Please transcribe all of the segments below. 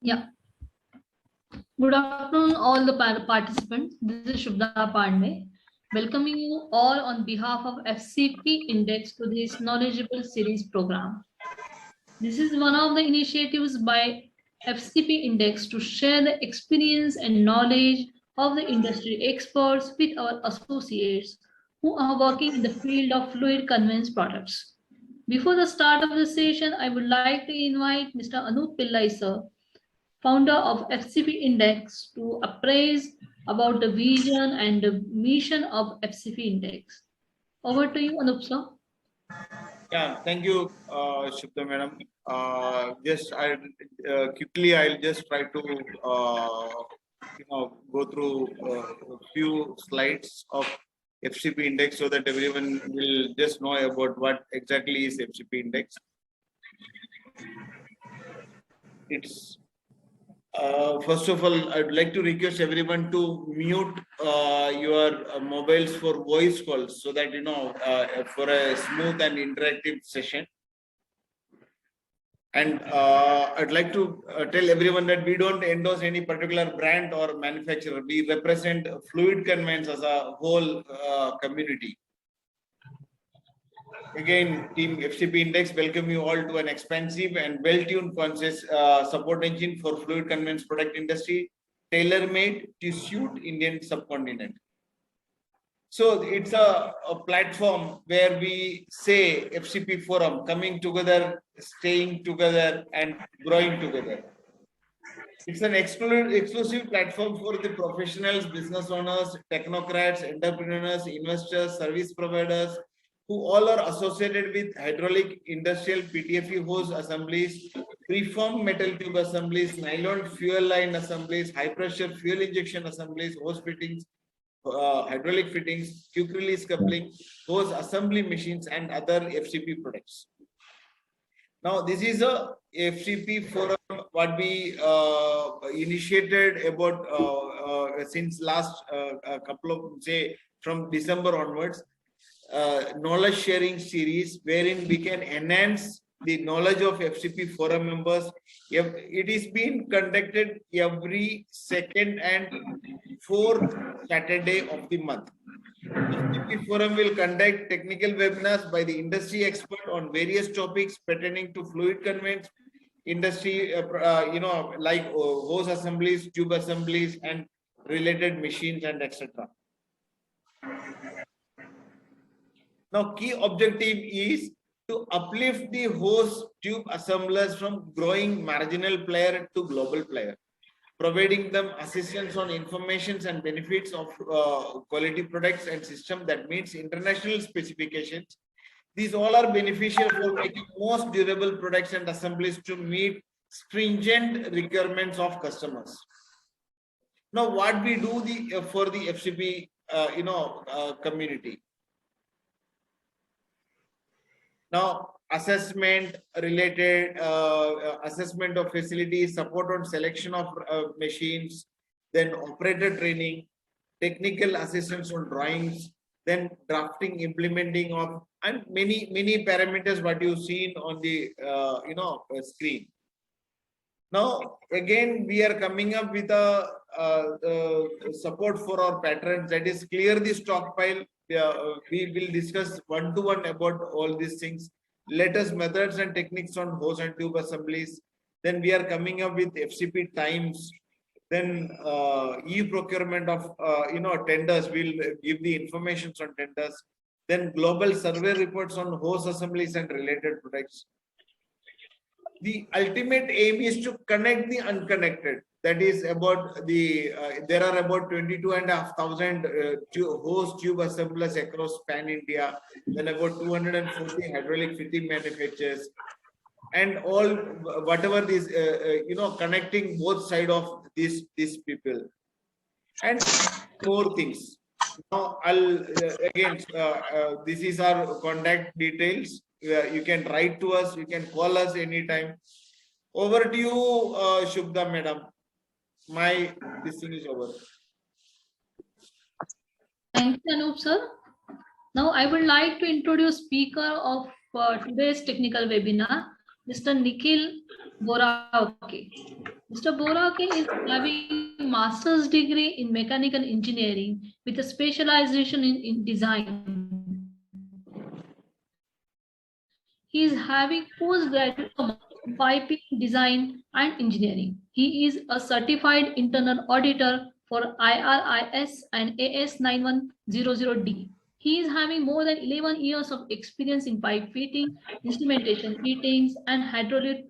Yeah. Good afternoon, all the participants. This is Shubha Pandey, welcoming you all on behalf of FCP Index to this knowledgeable series program. This is one of the initiatives by FCP Index to share the experience and knowledge of the industry experts with our associates who are working in the field of fluid conveyance products. Before the start of the session, I would like to invite Mr. Anup Pillai, sir, founder of FCP Index, to appraise about the vision and the mission of FCP Index. Over to you, Anup sir. Yeah, thank you, Shubha madam. Just I quickly I'll just try to go through a few slides of FCP Index so that everyone will just know about what exactly is FCP Index. It's first of all, I'd like to request everyone to mute your mobiles for voice calls so that for a smooth and interactive session. And I'd like to tell everyone that we don't endorse any particular brand or manufacturer. We represent fluid conveyance as a whole community. Again, team FCP Index welcome you all to an expansive and well-tuned conscious support engine for fluid conveyance product industry, tailor-made to suit Indian subcontinent. So it's a platform where we say FCP Forum, coming together, staying together, and growing together. It's an exclusive platform for the professionals, business owners, technocrats, entrepreneurs, investors, service providers, who all are associated with hydraulic, industrial, PTFE hose assemblies, preformed metal tube assemblies, nylon fuel line assemblies, high pressure fuel injection assemblies, hose fittings, hydraulic fittings, quick release coupling, hose assembly machines, and other FCP products. Now, this is a FCP forum what we initiated about since last couple of, say, from December onwards. Knowledge sharing series wherein we can enhance the knowledge of FCP forum members. It is being conducted every second and fourth Saturday of the month. FCP forum will conduct technical webinars by the industry expert on various topics pertaining to fluid conveyance industry, like hose assemblies, tube assemblies, and related machines and etc. Now, key objective is to uplift the hose tube assemblers from growing marginal player to global player, providing them assistance on informations and benefits of quality products and system that meets international specifications. These all are beneficial for making most durable products and assemblies to meet stringent requirements of customers. Now, what we do for the FCP community. Now, assessment related assessment of facilities, support on selection of machines, then operator training, technical assistance on drawings, then drafting, implementing of, and many parameters what you've seen on the screen. Now, again, we are coming up with a support for our patrons, that is clear the stockpile. We will discuss one-to-one about all these things. Latest methods and techniques on hose and tube assemblies. Then we are coming up with FCP times. Then e-procurement of tenders. We'll give the information on tenders. Then global survey reports on hose assemblies and related products. The ultimate aim is to connect the unconnected. That is about the there are about 22,500 hose tube assemblers across pan India. Then about 240 hydraulic fitting manufacturers, and all whatever this connecting both side of these people, and more things. Now I'll again this is our contact details. You can write to us, you can call us anytime. Over to you, Shubha madam. This thing is over. Thank you, Anup sir. Now I would like to introduce speaker of today's technical webinar, Mr. Nikhil Borake. Mr. Borake is having master's degree in mechanical engineering with a specialization in design. He is having postgraduate in piping design and engineering. He is a certified internal auditor for IRIS and AS 9100D. He is having more than 11 years of experience in pipe fitting, instrumentation fittings, and hydraulic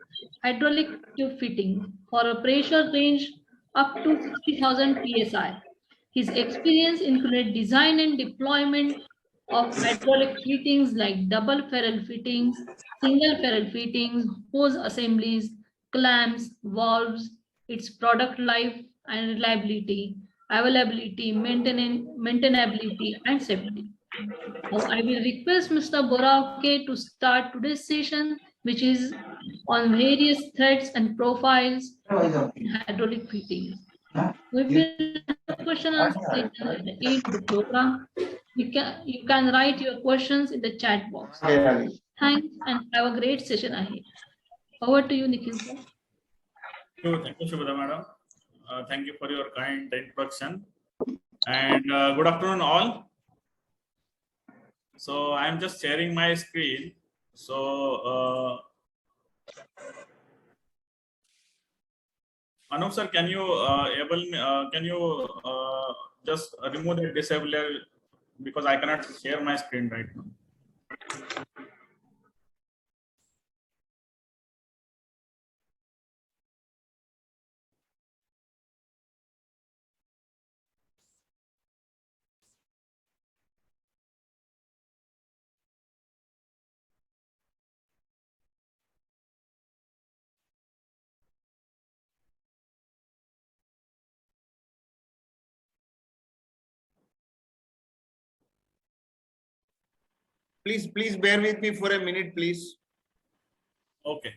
tube fitting for a pressure range up to 60,000 psi. His experience included design and deployment of hydraulic fittings like double ferrule fittings, single ferrule fittings, hose assemblies, clamps, valves, its product life and reliability, availability, maintainability, and safety. Now, I will request Mr. Borake to start today's session, which is on various threads and profiles in hydraulic fittings. We will have a question and answer session at the end of the program. You can write your questions in the chat box. Thanks and have a great session ahead. Over to you, Nikhil sir. Thank you, Shubhada madam. Thank you for your kind introduction. And good afternoon, all. So I am just sharing my screen. So Anup sir, can you just remove the disabler because I cannot share my screen right now. Please bear with me for a minute, please. Okay.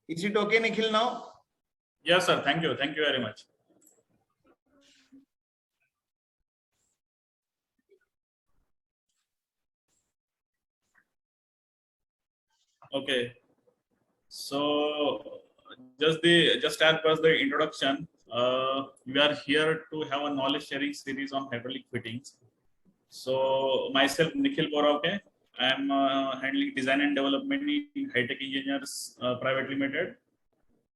Is it okay, Nikhil, now? Yes, sir. Thank you. Thank you very much. Okay. So just as per the introduction, we are here to have a knowledge sharing series on hydraulic fittings. So myself, Nikhil Borake, I am handling design and development in High-Tech Engineers Private Limited.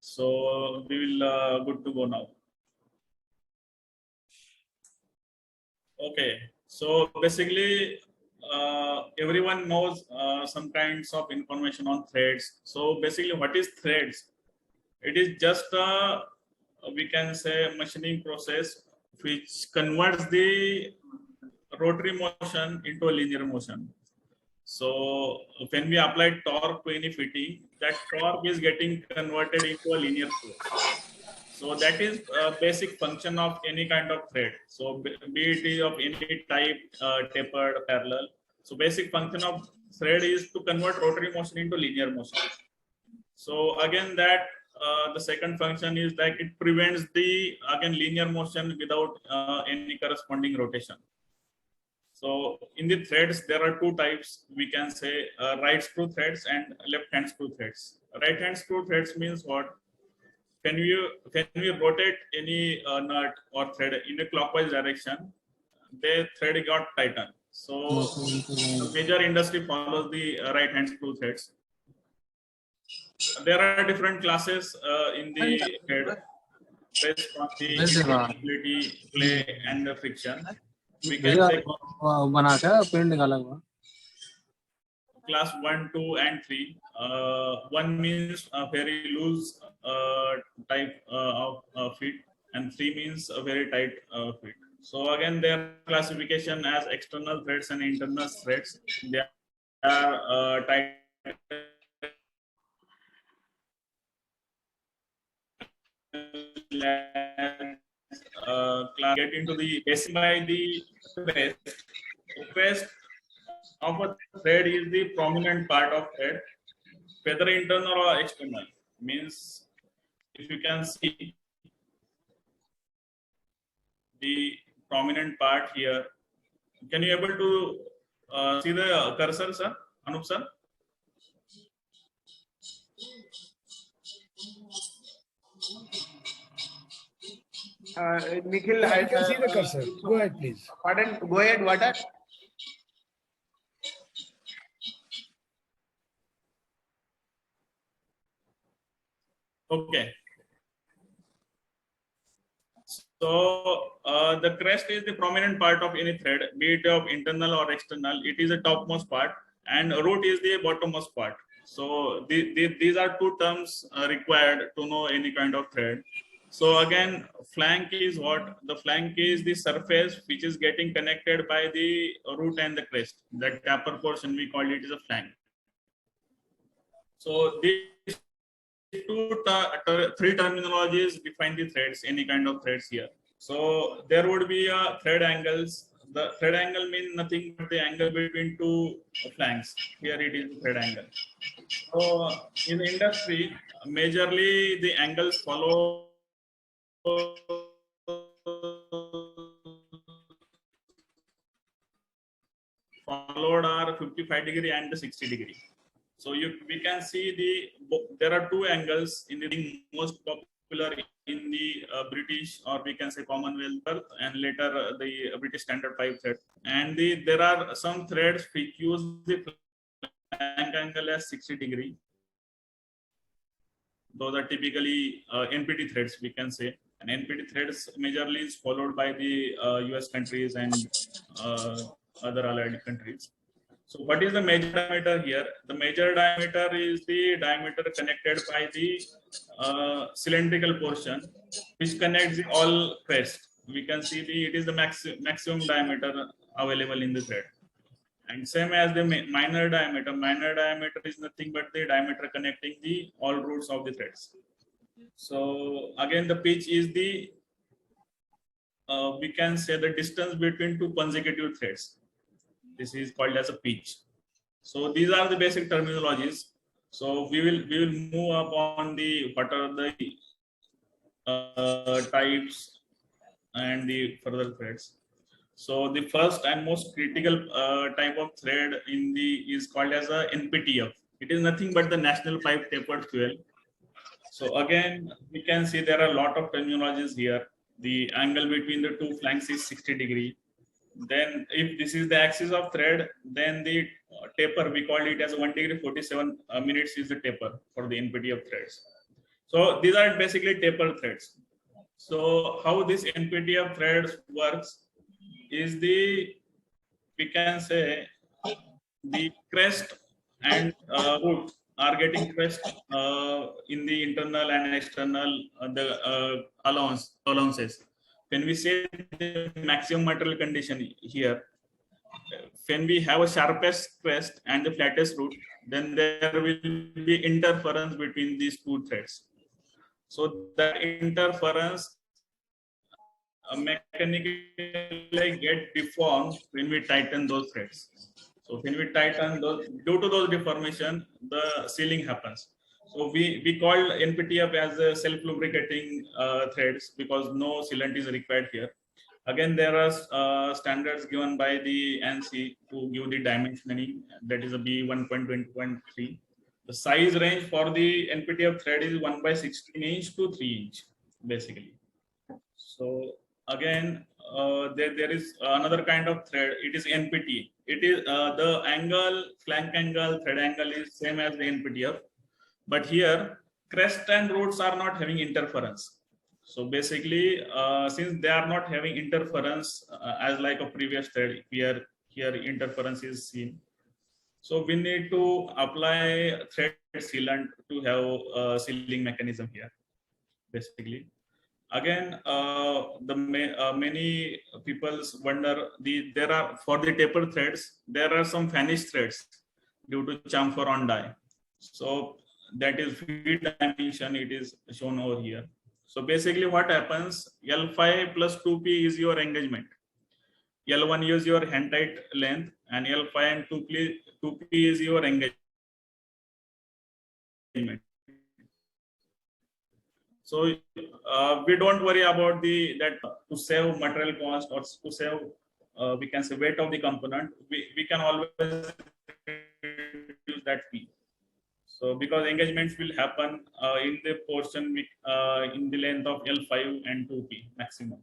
So we will good to go now. Okay. So basically, everyone knows some kinds of information on threads. So basically, what is threads? It is just a, we can say, machining process which converts the rotary motion into a linear motion. So when we apply torque to any fitting, that torque is getting converted into a linear force. So that is a basic function of any kind of thread. So be it of any type, tapered, parallel. So basic function of thread is to convert rotary motion into linear motion. So again, that the second function is like it prevents the linear motion without any corresponding rotation. So in the threads, there are two types. We can say right screw threads and left hand screw threads. Right hand screw threads means what? When we rotate any nut or thread in a clockwise direction, the thread got tightened. So the major industry follows the right hand screw threads. There are different classes in the thread based on the stability, play, and the friction. We can say class 1, 2, and 3. 1 means a very loose type of fit, and 3 means a very tight fit. So again, their classification as external threads and internal threads. They are tied get into the basic by the crest. The crest of a thread is the prominent part of thread, whether internal or external. Means if you can see the prominent part here, can you able to see the cursor, sir? Anup sir? Nikhil, Yeah, I can see the cursor. Go ahead, please. Pardon, go ahead, what are? Okay. So the crest is the prominent part of any thread, be it of internal or external. It is the topmost part, and root is the bottommost part. So these are two terms required to know any kind of thread. So again, flank is what? The flank is the surface which is getting connected by the root and the crest. That taper portion we call it is a flank. So these three terminologies define the threads, any kind of threads here. So there would be a thread angles. The thread angle means nothing but the angle between two flanks. Here it is thread angle. So in the industry, majorly the angles followed are 55° and the 60°. So we can see there are two angles in the most popular in the British, or we can say Commonwealth, and later the British Standard 5 thread. And there are some threads which use the flank angle as 60°. Those are typically NPT threads, we can say. And NPT threads majorly is followed by the US countries and other allied countries. So what is the major diameter here? The major diameter is the diameter connected by the cylindrical portion, which connects all crests. We can see it is the maximum diameter available in the thread. And same as the minor diameter is nothing but the diameter connecting the all roots of the threads. So again, the pitch is the, we can say the distance between two consecutive threads. This is called as a pitch. So these are the basic terminologies. So we will move up on the what are the types and the further threads. So the first and most critical type of thread in the is called as a NPTF. It is nothing but the National Pipe Tapered Fuel. So again, we can see there are a lot of terminologies here. The angle between the two flanks is 60°. Then if this is the axis of thread, then the taper, we call it as 1°47 minutes is the taper for the NPTF threads. So these are basically taper threads. So how this NPTF threads works is we can say the crest and root are getting crest in the internal and external allowances. When we say the maximum material condition here, when we have a sharpest crest and the flattest root, then there will be interference between these two threads. So that interference mechanically get deformed when we tighten those threads. So when we tighten those, due to those deformation, the sealing happens. So we call NPTF as a self-lubricating threads because no sealant is required here. Again, there are standards given by the ANSI to give the dimensioning, that is a B1.20.3. The size range for the NPTF thread is 1/16 inch to 3 inch, basically. So again, there is another kind of thread. It is NPT. It is the angle, flank angle, thread angle is same as the NPTF, but here crest and roots are not having interference. So basically, since they are not having interference as like a previous thread, here interference is seen. So we need to apply thread sealant to have a sealing mechanism here, basically. Again, many people wonder there are for the tapered threads there are some vanished threads due to chamfer on die. So that is feed dimension. It is shown over here. So basically, what happens? L5 plus 2p is your engagement. L1 is your hand tight length, and L5 and 2p is your engagement. So we don't worry about that to save material cost or to save we can say weight of the component. We can always use that P. So because engagements will happen in the portion in the length of L5 and 2P maximum.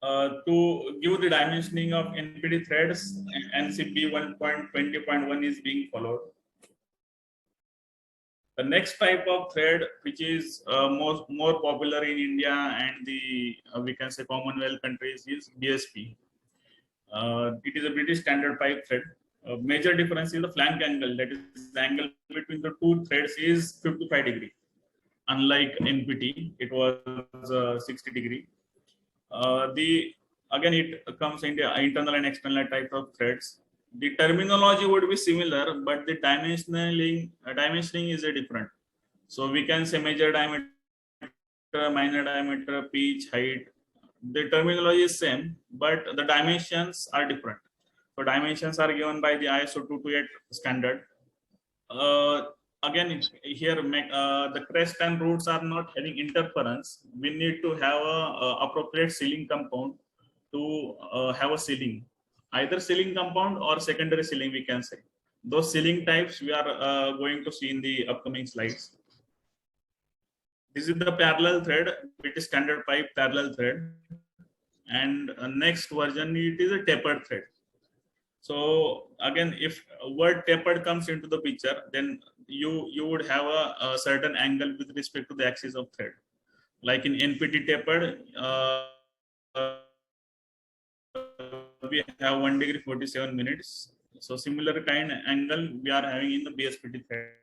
To give the dimensioning of NPT threads, NCP 1.20.1 is being followed. The next type of thread, which is more popular in India and the we can say Commonwealth countries, is BSP. It is a British standard pipe thread. Major difference is the flank angle, that is the angle between the two threads is 55 degree. Unlike NPT, it was 60 degree. Again, it comes in the internal and external type of threads. The terminology would be similar, but the dimensioning is a different. So we can say major diameter, minor diameter, pitch, height. The terminology is same, but the dimensions are different. So dimensions are given by the ISO 228 standard. Again, here the crest and roots are not having interference. We need to have a appropriate sealing compound to have a sealing, either sealing compound or secondary sealing, we can say. Those sealing types we are going to see in the upcoming slides. This is the parallel thread. It is standard pipe parallel thread, and next version it is a tapered thread. So again, if word tapered comes into the picture, then you would have a certain angle with respect to the axis of thread. Like in NPT tapered, we have 1 degree 47 minutes. So similar kind angle we are having in the BSPT thread.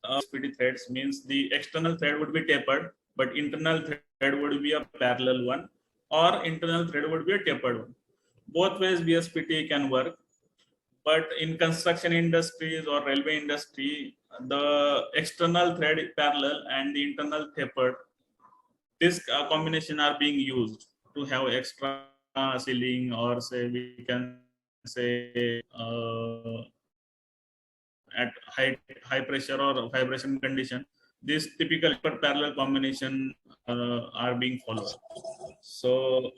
BSPT threads means the external thread would be tapered, but internal thread would be a parallel one, or internal thread would be a tapered one. Both ways BSPT can work, but in construction industries or railway industry, the external thread is parallel and the internal tapered. This combination are being used to have extra sealing, or say we can say at high pressure or vibration condition. This typical parallel combination are being followed. So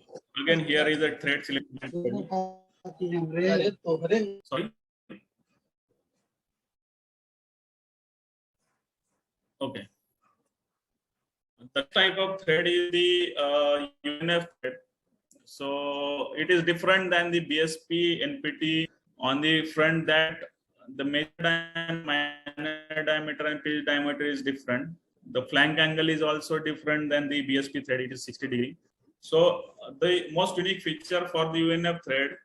again, here is a thread selection. Sorry. Okay. The type of thread is the UNF thread. So it is different than the BSP, NPT on the front that the major and minor diameter and pitch diameter is different. The flank angle is also different than the BSP thread. It is 60 degree. So the most unique feature for the UNF thread,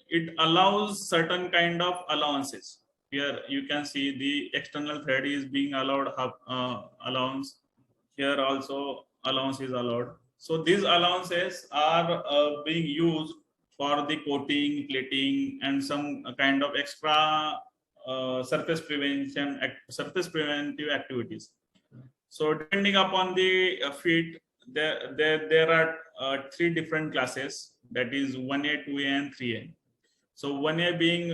it allows certain kind of allowances. Here you can see the external thread is being allowed allowance. Here also allowance is allowed. So these allowances are being used for the coating, plating, and some kind of extra surface preventive activities. So depending upon the feet, there are 3 different classes. That is 1A, 2A, and 3A. So 1A being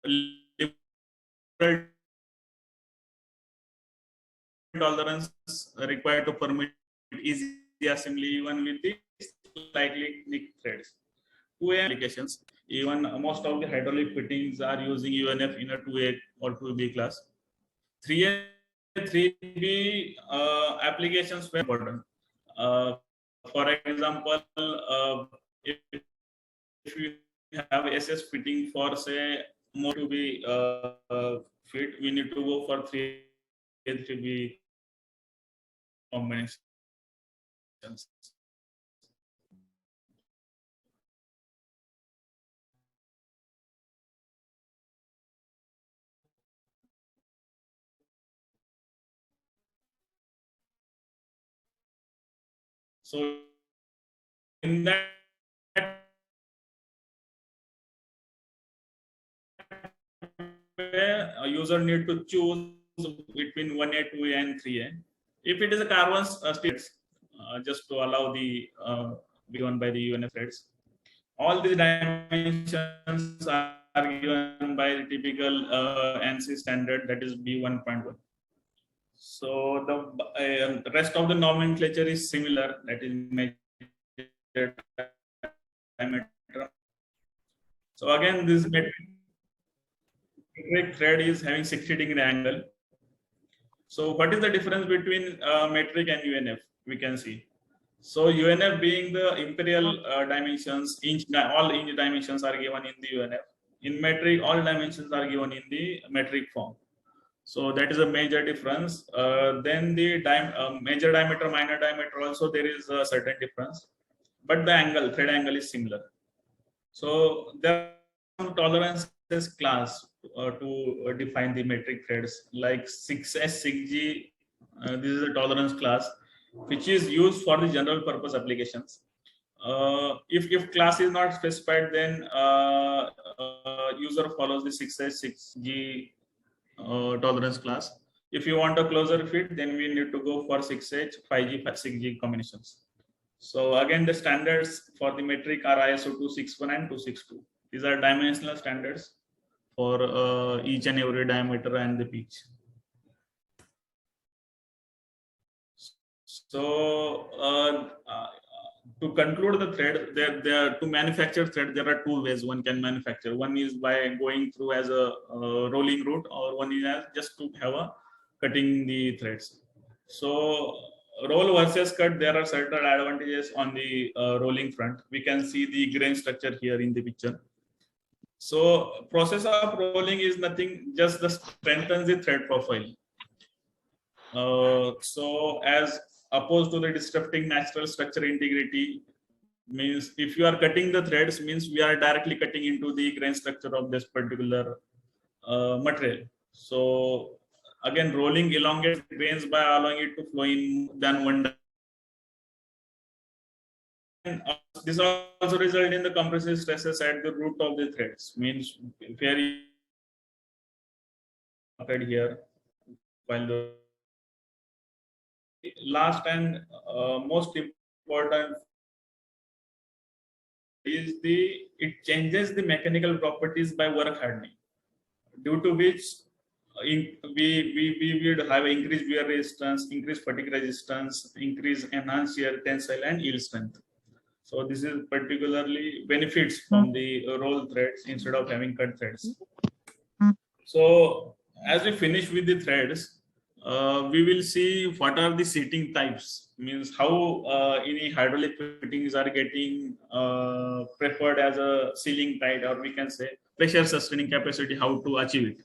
liberal tolerance required to permit easy assembly even with the slightly thick threads. 2A applications, even most of the hydraulic fittings are using UNF in a 2A or 2B class. 3A, 3B applications were important. For example, if you have SS fitting for say more to be fit, we need to go for 3A, 3B combinations. So in that a user need to choose between 1A, 2A, and 3A. If it is a carbon states, just to allow the given by the UNF threads, all these dimensions are given by the typical ANSI standard, that is B1.1. So the rest of the nomenclature is similar, that is measured diameter. So again, this metric thread is having 60-degree angle. So what is the difference between metric and UNF? We can see. So UNF being the imperial dimensions, all inch dimensions are given in the UNF. In metric, all dimensions are given in the metric form. So that is a major difference. Then the major diameter, minor diameter also there is a certain difference, but the angle, thread angle is similar. So there are some tolerances class to define the metric threads, like 6S, 6G. This is a tolerance class which is used for the general purpose applications. If class is not specified, then user follows the 6S, 6G tolerance class. If you want a closer fit, then we need to go for 6H, 5G, 6G combinations. So again, the standards for the metric are ISO 261 and 262. These are dimensional standards for each and every diameter and the pitch. So to conclude the thread, to manufacture thread, there are two ways one can manufacture. One is by going through as a rolling route, or one is as just to have a cutting the threads. So roll versus cut, there are certain advantages on the rolling front. We can see the grain structure here in the picture. So process of rolling is nothing, just the strengthens the thread profile. So as opposed to the disrupting natural structure integrity, means if you are cutting the threads, means we are directly cutting into the grain structure of this particular material. So again, rolling elongates grains by allowing it to flow in than one. And this also result in the compressive stresses at the root of the threads. Means very here, while the last and most important is it changes the mechanical properties by work hardening, due to which we would have increased wear resistance, increased fatigue resistance, enhanced shear tensile and yield strength. So this is particularly benefits from the roll threads instead of having cut threads. So as we finish with the threads, we will see what are the seating types, means how any hydraulic fittings are getting preferred as a sealing type, or we can say pressure sustaining capacity, how to achieve it.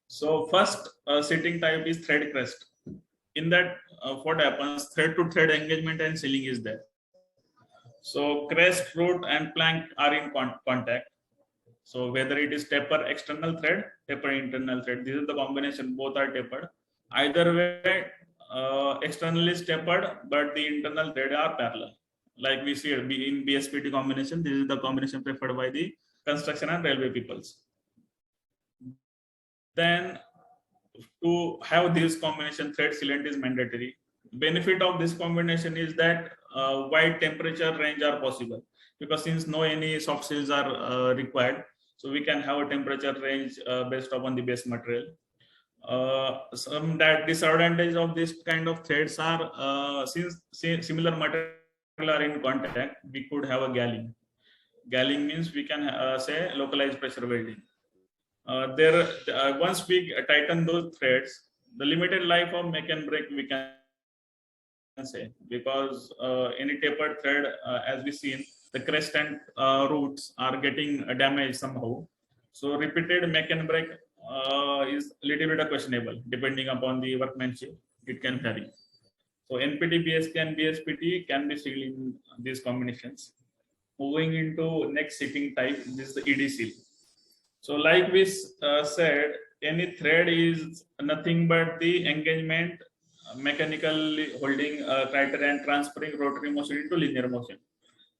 So first seating type is thread crest. In that, what happens, thread to thread engagement and sealing is there. So crest, root and plank are in contact. So whether it is taper external thread, taper internal thread, this is the combination, both are tapered. Either way, external is tapered, but the internal thread are parallel. Like we see in BSPT combination, this is the combination preferred by the construction and railway peoples. Then to have this combination, thread sealant is mandatory. Benefit of this combination is that wide temperature range are possible, because since no any soft seals are required, so we can have a temperature range based upon the base material. Some disadvantage of this kind of threads are since similar material are in contact, we could have a galling. Galling means we can say localized pressure welding. Once we tighten those threads, the limited life of make and break we can say, because any tapered thread, as we seen, the crest and roots are getting damaged somehow. So repeated make and break is a little bit questionable, depending upon the workmanship, it can vary. So NPT, BSK and BSPT can be sealed in these combinations. Moving into next seating type, this is the ED seal. So like we said, any thread is nothing but the engagement mechanically holding criteria and transferring rotary motion into linear motion.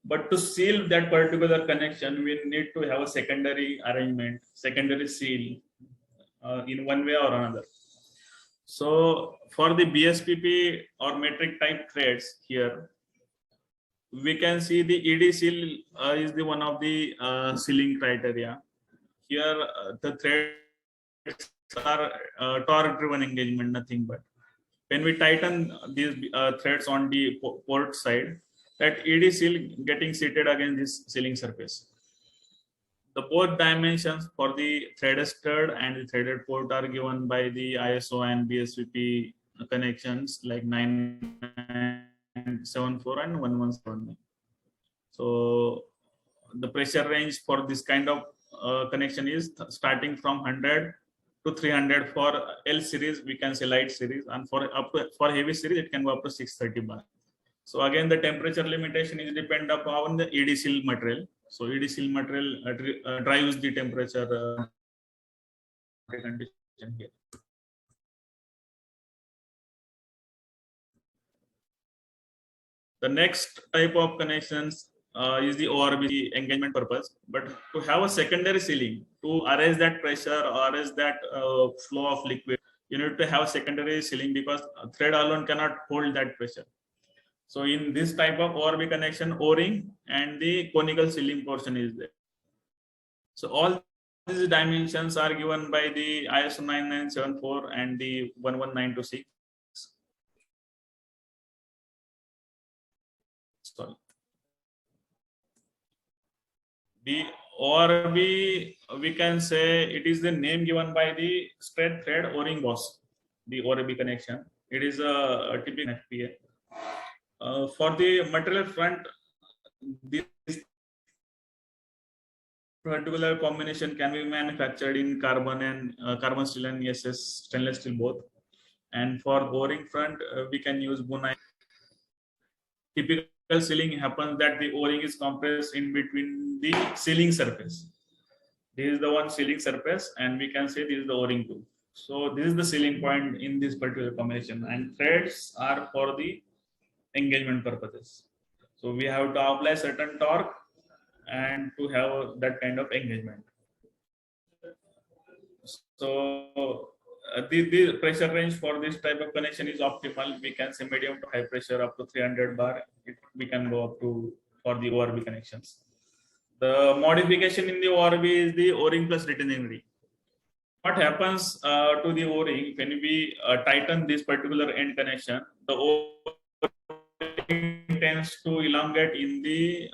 But to seal that particular connection, we need to have a secondary arrangement, secondary seal in one way or another. So for the BSPP or metric type threads here, we can see the ED seal is the one of the sealing criteria. Here the threads are torque driven engagement, nothing but. When we tighten these threads on the port side, that ED seal getting seated against this sealing surface. The both dimensions for the threaded stud and the threaded port are given by the ISO and BSPP connections like 974 and 1179. So the pressure range for this kind of connection is starting from 100 to 300 for L series, we can say light series, and for heavy series it can go up to 630 bar. So again, the temperature limitation is depend upon the ED seal material. So ED seal material drives the temperature condition here. The next type of connections is the ORB engagement purpose. But to have a secondary sealing to arrest that pressure or arrest that flow of liquid, you need to have secondary sealing because thread alone cannot hold that pressure. So in this type of ORB connection, O-ring and the conical sealing portion is there. So all these dimensions are given by the ISO 9974 and the 11926. Sorry. The ORB, we can say it is the name given by the straight thread O-ring boss, the ORB connection. It is a typical FPA. For the material front, this particular combination can be manufactured in carbon and carbon steel and ESS stainless steel both. And for O-ring front, we can use Bunai. Typical sealing happens that the O-ring is compressed in between the sealing surface. This is the one sealing surface, and we can say this is the O-ring too. So this is the sealing point in this particular combination, and threads are for the engagement purposes. So we have to apply certain torque and to have that kind of engagement. So the pressure range for this type of connection is optimal. We can say medium to high pressure up to 300 bar. We can go up to for the ORB connections. The modification in the ORB is the O-ring plus retaining ring. What happens to the O-ring when we tighten this particular end connection? The O-ring tends to elongate in the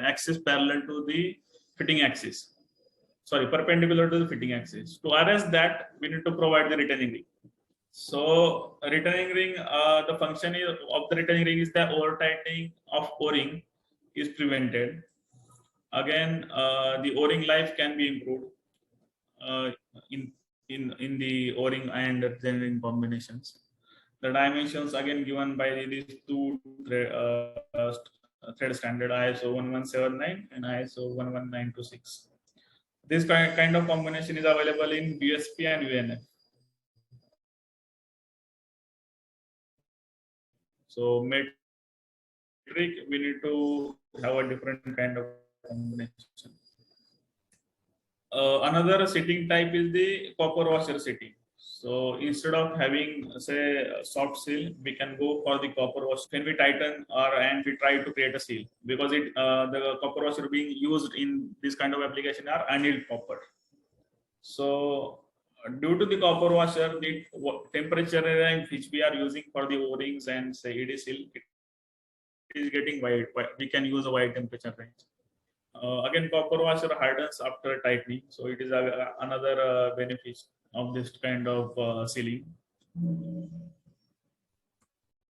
axis parallel to the fitting axis. Sorry, perpendicular to the fitting axis. To arrest that, we need to provide the retaining ring. So retaining ring, the function of the retaining ring is that over tightening of O-ring is prevented. Again, the O-ring life can be improved in the O-ring and retaining ring combinations. The dimensions again given by these two thread standard ISO 1179 and ISO 11926. This kind of combination is available in BSP and UNF. So metric, we need to have a different kind of combination. Another seating type is the copper washer seating. So instead of having say a soft seal, we can go for the copper washer. When we tighten and we try to create a seal, because the copper washer being used in this kind of application are annealed copper. So due to the copper washer, the temperature range which we are using for the O-rings and say ED seal, it is getting wide. We can use a wide temperature range. Again, copper washer hardens after tightening, so it is another benefit of this kind of sealing.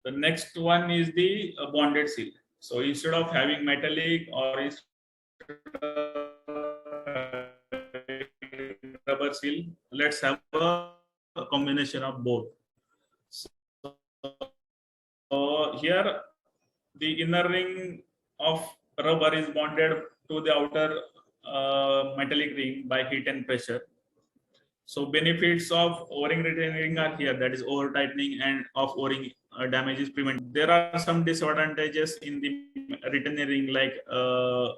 The next one is the bonded seal. So instead of having metallic or rubber seal, let's have a combination of both. So here the inner ring of rubber is bonded to the outer metallic ring by heat and pressure. So benefits of O-ring retaining ring are here, that is over tightening and of O-ring damage is prevented. There are some disadvantages in the retaining ring like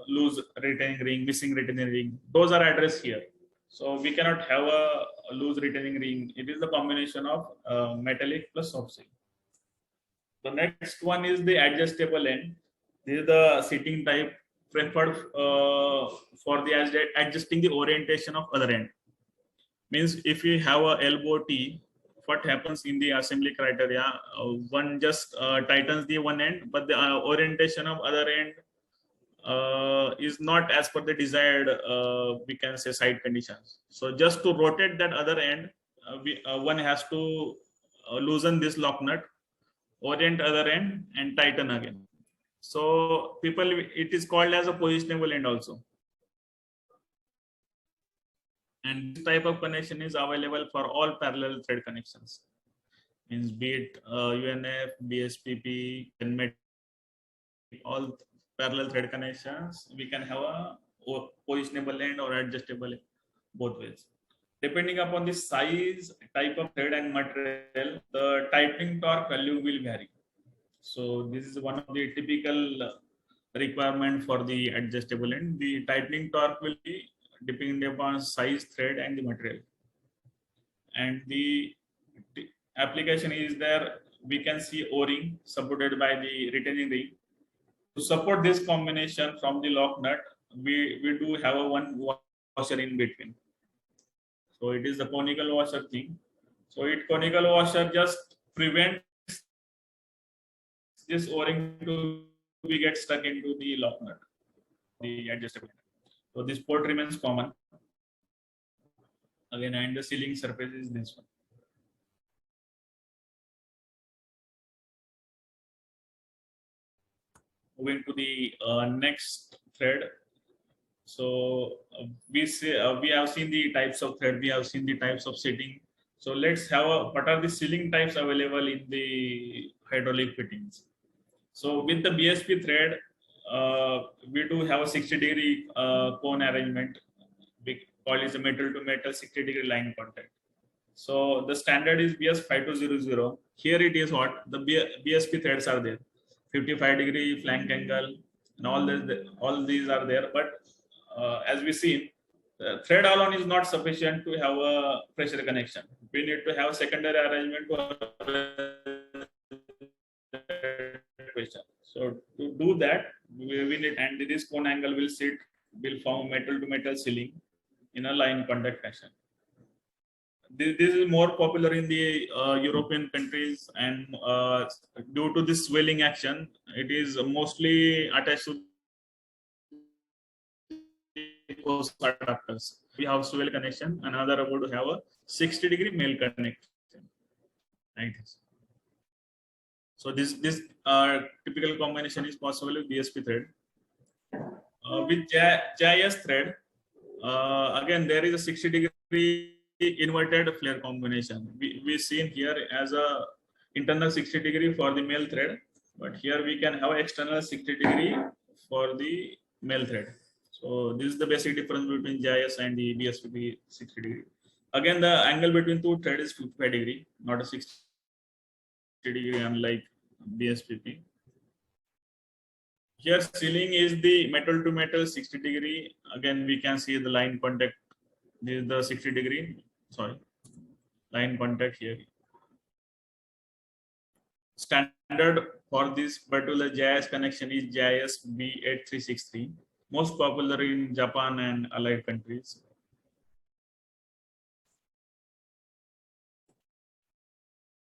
loose retaining ring, missing retaining ring. Those are addressed here. So we cannot have a loose retaining ring. It is the combination of metallic plus soft silk. The next one is the adjustable end. This is the seating type preferred for the adjusting the orientation of other end. Means if you have a elbow T, what happens in the assembly criteria, one just tightens the one end, but the orientation of other end is not as per the desired, we can say, side conditions. So just to rotate that other end, one has to loosen this lock nut, orient other end and tighten again. So people, it is called as a positionable end also. And this type of connection is available for all parallel thread connections. Means be it UNF, BSPP, and all parallel thread connections, we can have a positionable end or adjustable end, both ways. Depending upon the size, type of thread and material, the tightening torque value will vary. So this is one of the typical requirement for the adjustable end. The tightening torque will be depending upon size, thread, and the material. And the application is there. We can see O-ring supported by the retaining ring. To support this combination from the lock nut, we do have a one washer in between. So it is the conical washer thing. So conical washer just prevents this O-ring to get stuck into the lock nut, the adjustable. So this port remains common. Again, and the sealing surface is this one. Moving to the next thread. So we have seen the types of thread, we have seen the types of seating. So let's have what are the sealing types available in the hydraulic fittings. So with the BSP thread, we do have a 60-degree cone arrangement. We call it a metal to metal 60-degree line contact. So the standard is BS 5200. Here it is what the BSP threads are there, 55-degree flank angle, and all these are there. But as we see, thread alone is not sufficient to have a pressure connection. We need to have secondary arrangement to pressure. So to do that, we need, and this cone angle will form metal to metal sealing in a line contact fashion. This is more popular in the European countries, and due to this swelling action, it is mostly attached to post adapters. We have swell connection, another about to have a 60-degree male connection, like this. So this typical combination is possible with BSP thread. With JIS thread, again there is a 60-degree inverted flare combination. We seen here as a internal 60-degree for the male thread, but here we can have external 60-degree for the male thread. So this is the basic difference between JIS and the BSPP 60-degree. Again, the angle between two threads is 55-degree, not a 60-degree unlike BSPP. Here sealing is the metal to metal 60-degree. Again, we can see the line contact. This is the 60-degree. Sorry, line contact here. Standard for this particular JIS connection is JIS B8363, most popular in Japan and allied countries.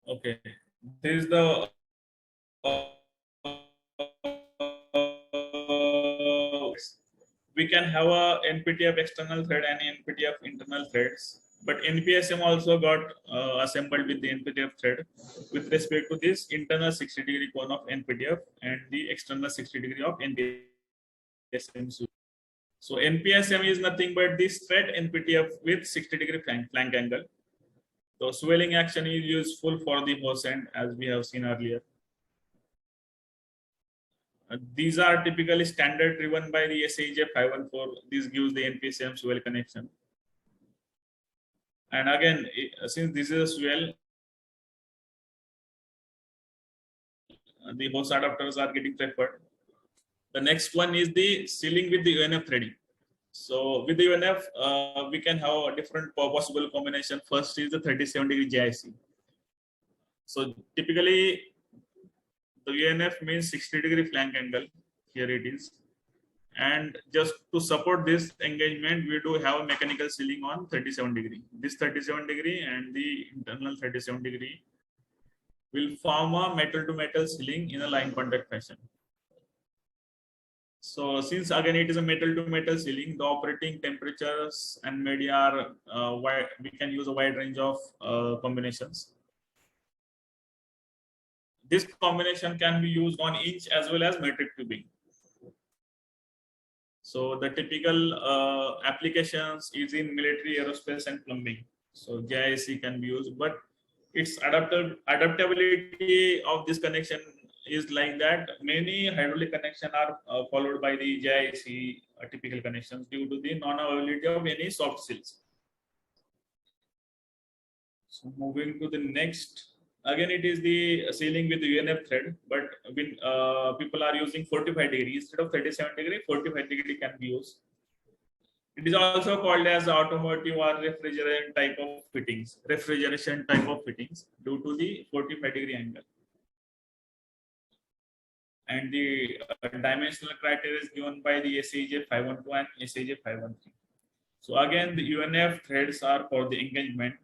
Okay, this is the we can have a NPTF external thread and NPTF internal threads. But NPSM also got assembled with the NPTF thread with respect to this internal 60-degree cone of NPTF and the external 60-degree of NPSM. So NPSM is nothing but this thread NPTF with 60-degree flank angle. So swelling action is useful for the hose end, as we have seen earlier. These are typically standard driven by the SAEJ 514. This gives the NPSM swell connection. And again, since this is well, the hose adapters are getting preferred. The next one is the sealing with the UNF threading. So with the UNF, we can have a different possible combination. First is the 37-degree JIC. So typically, the UNF means 60-degree flank angle. Here it is. And just to support this engagement, we do have a mechanical sealing on 37-degree. This 37-degree and the internal 37-degree will form a metal-to-metal sealing in a line contact fashion. So since again it is a metal-to-metal sealing, the operating temperatures and media are wide. We can use a wide range of combinations. This combination can be used on inch as well as metric tubing. So the typical applications is in military, aerospace, and plumbing. So JIC can be used, but its adaptability of this connection is like that. Many hydraulic connections are followed by the JIC typical connections due to the non-availability of any soft seals. So moving to the next. Again, it is the sealing with the UNF thread, but when people are using 45 degrees instead of 37 degree, 45 degree can be used. It is also called as automotive or refrigeration type of fittings due to the 45 degree angle. And the dimensional criteria is given by the SAJ 512 and SAJ 513. So again, the UNF threads are for the engagement,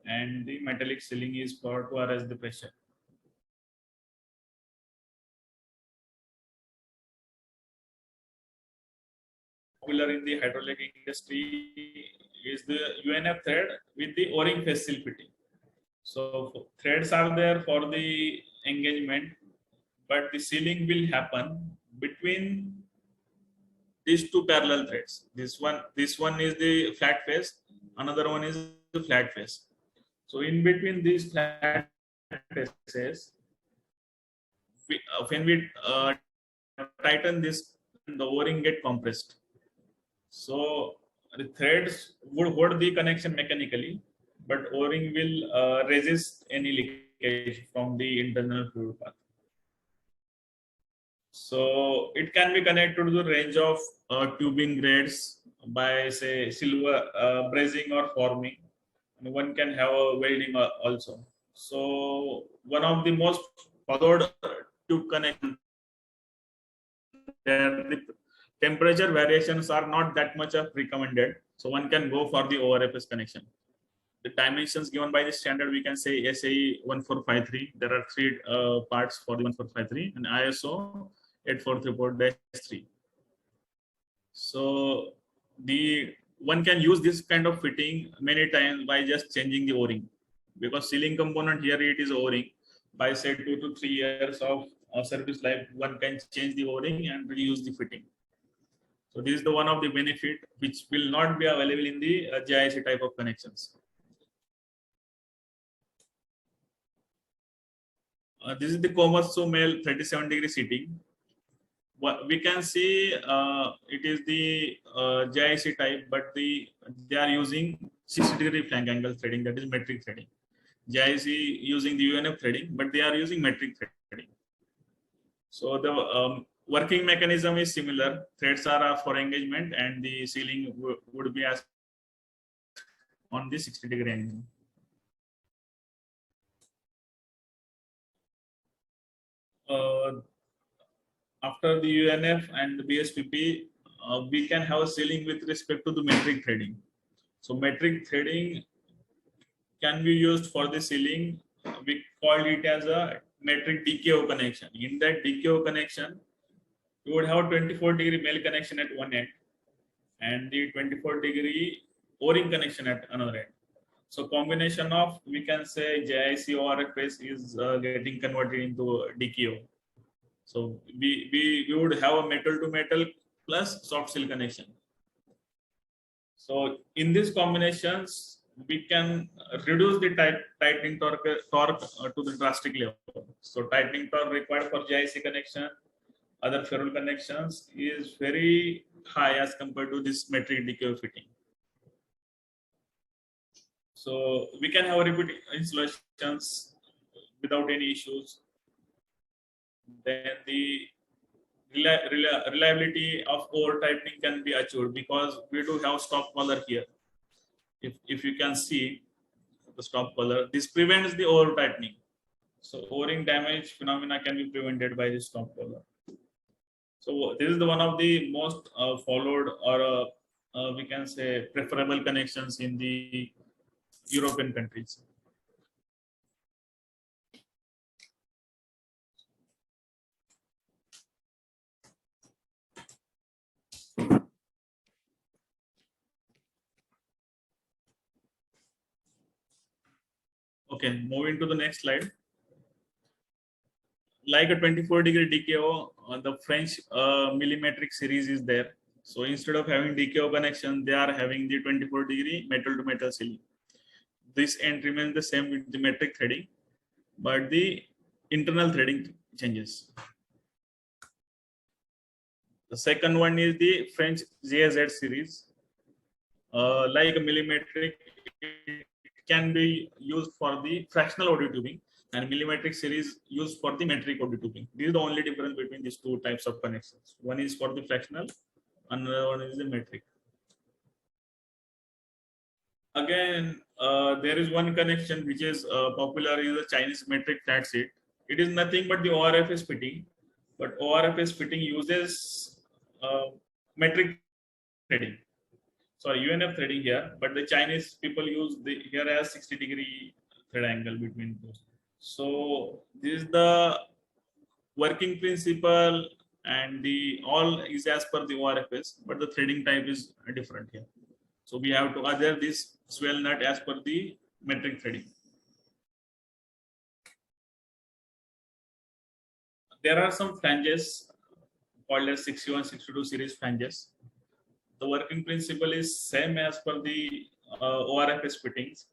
and the metallic sealing is for to arrest the pressure. Popular in the hydraulic industry is the UNF thread with the O-ring face seal fitting. So threads are there for the engagement, but the sealing will happen between these two parallel threads. This one is the flat face, another one is the flat face. So in between these flat faces, when we tighten this, the O-ring get compressed. So the threads would hold the connection mechanically, but O-ring will resist any leakage from the internal fluid path. So it can be connected to the range of tubing grades by say silver brazing or forming. And one can have a welding also. So one of the most followed tube connections, the temperature variations are not that much recommended. So one can go for the ORFS connection. The dimensions given by the standard, we can say SAE 1453. There are three parts for the 1453 and ISO 8434-3. So the one can use this kind of fitting many times by just changing the O-ring, because sealing component here it is O-ring. By say 2 to 3 years of service life, one can change the O-ring and reuse the fitting. So this is the one of the benefit which will not be available in the JIC type of connections. This is the Komatsu male 37-degree seating. What we can see, it is the JIC type, but they are using 60-degree flank angle threading, that is metric threading. JIC using the UNF threading, but they are using metric threading. So the working mechanism is similar. Threads are for engagement, and the sealing would be as on the 60-degree angle. After the UNF and the BSPP, we can have a sealing with respect to the metric threading. So metric threading can be used for the sealing. We call it as a metric DKO connection. In that DKO connection, you would have 24-degree male connection at one end and the 24-degree O-ring connection at another end. So combination of, we can say JIC ORFS is getting converted into DKO. So we would have a metal to metal plus soft seal connection. So in these combinations, we can reduce the tightening torque to the drastic level. So tightening torque required for JIC connection, other ferrule connections is very high as compared to this metric DKO fitting. So we can have repeat installations without any issues. Then the reliability of over tightening can be achieved because we do have stop collar here. If you can see the stop collar, this prevents the over tightening. So o-ring damage phenomena can be prevented by this stop collar. So this is the one of the most followed or we can say preferable connections in the European countries. Okay, moving to the next slide. Like a 24-degree DKO, the French millimetric series is there. So instead of having DKO connection, they are having the 24-degree metal to metal sealing. This end remains the same with the metric threading, but the internal threading changes. The second one is the French GAZ series. Like a millimetric, it can be used for the fractional audio tubing, and millimetric series used for the metric audio tubing. This is the only difference between these two types of connections. One is for the fractional, another one is the metric. Again, there is one connection which is popular is the Chinese metric flat sheet. It is nothing but the ORFS fitting, but ORFS fitting uses metric threading. Sorry, UNF threading here, but the Chinese people use the here as 60-degree thread angle between those. So this is the working principle, and the all is as per the ORFS, but the threading type is different here. So we have to adhere this swell nut as per the metric threading. There are some flanges called as 61, 62 series flanges. The working principle is same as per the ORFS fittings,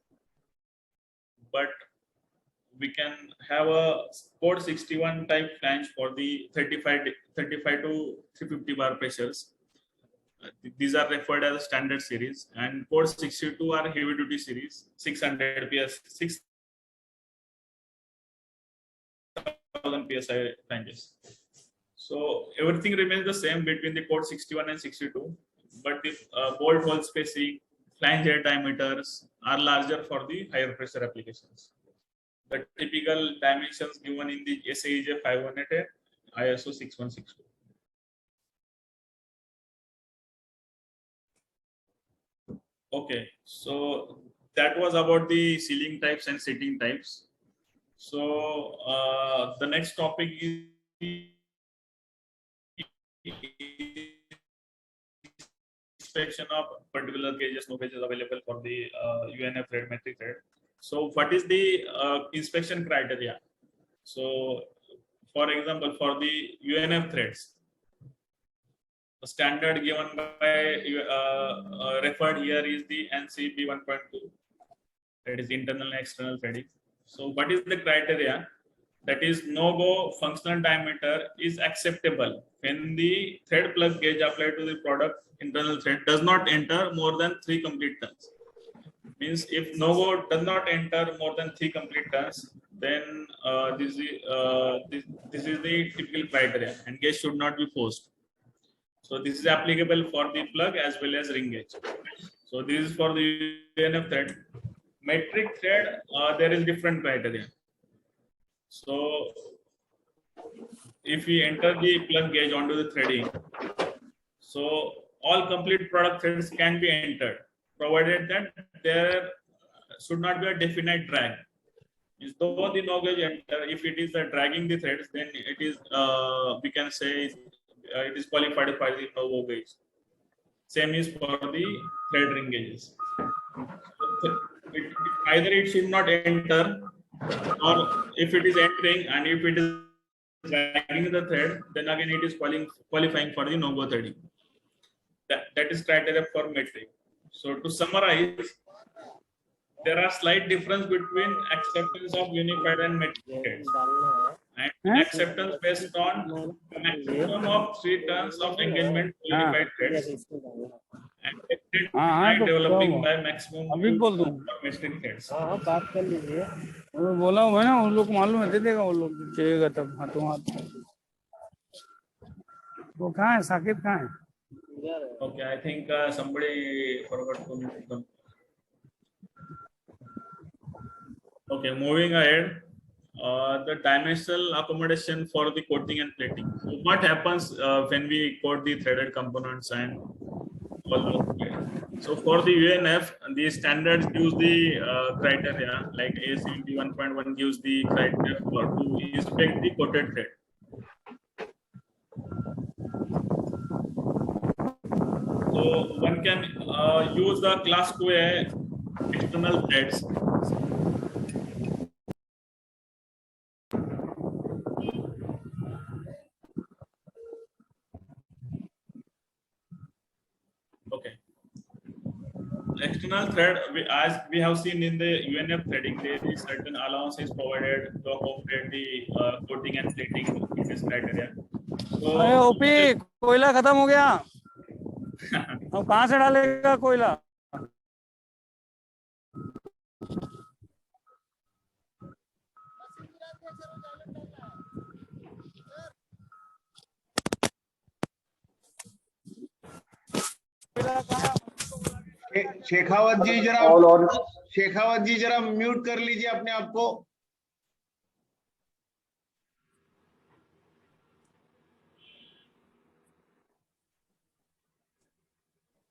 but we can have a port 61 type flange for the 35 to 350 bar pressures. These are referred as a standard series, and port 62 are heavy duty series, 600 PS, 6000 PSI flanges. So everything remains the same between the port 61 and 62, but the bolt hole spacing, flange head diameters are larger for the higher pressure applications. The typical dimensions given in the SAEJ 518 ISO 6162. Okay, so that was about the sealing types and seating types. So the next topic is inspection of particular gauges, no gauges available for the UNF thread, metric thread. So what is the inspection criteria? So for example, for the UNF threads, the standard given by referred here is the NCP 1.2, that is internal and external threading. So what is the criteria? That is no-go functional diameter is acceptable when the thread plug gauge applied to the product internal thread does not enter more than 3 complete turns. Means if no-go does not enter more than 3 complete turns, then this is the typical criteria, and gauge should not be forced. So this is applicable for the plug as well as ring gauge. So this is for the UNF thread. Metric thread, there is different criteria. So if we enter the plug gauge onto the threading, so all complete product threads can be entered, provided that there should not be a definite drag. Though the no gauge enter, if it is dragging the threads, then it is we can say it is qualified for the no gauge. Same is for the thread ring gauges. Either it should not enter, or if it is entering and if it is dragging the thread, then again it is qualifying for the no-go threading. That is criteria for metric. So to summarize, there are slight difference between acceptance of unified and metric threads. And acceptance based on maximum of 3 turns of engagement unified threads, and By तो developing क्या by maximum अभी use बोल दूं? of mystic threads. हाँ बात कर लीजिए। मैं बोला हुआ है ना, उन लोग को मालूम है, दे देगा वो लोग, चाहिएगा तब हाथों हाथ। वो कहाँ है, साकिब कहाँ है? Okay, I think somebody forgot to mute them. Okay, moving ahead. The dimensional accommodation for the coating and plating. So what happens when we coat the threaded components and all those things? So for the UNF, the standards use the criteria like A71 1.1 gives the criteria to inspect the coated thread. So one can use the class 2A external threads. Okay. External thread, as we have seen in the UNF threading, there is certain allowances provided to accommodate the coating and plating thickness criteria. अरे So, OP, कोयला खत्म हो गया, अब कहाँ से डालेगा कोयला? शेखावत जी जरा म्यूट कर लीजिए अपने आप को।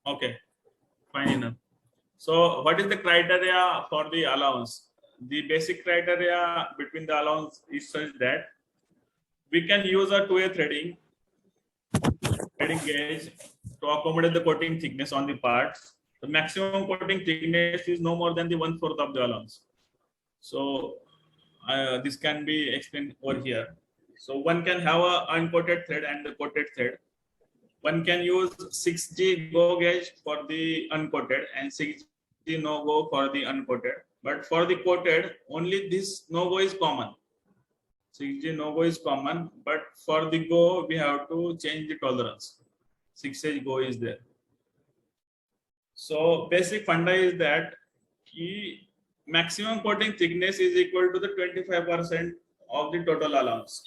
okay, fine enough. So, what is the criteria for the allowance? The basic criteria between the allowance is such that we can use a 2A threading gauge to accommodate the coating thickness on the parts. The maximum coating thickness is no more than the 1/4 of the allowance. So this can be explained over here. So one can have a uncoated thread and the coated thread. One can use 6G go gauge for the uncoated and 6G no go for the uncoated. But for the coated, only this no go is common. 6G no go is common, but for the go, we have to change the tolerance. 6H go is there. So basic funda is that maximum coating thickness is equal to the 25% of the total allowance.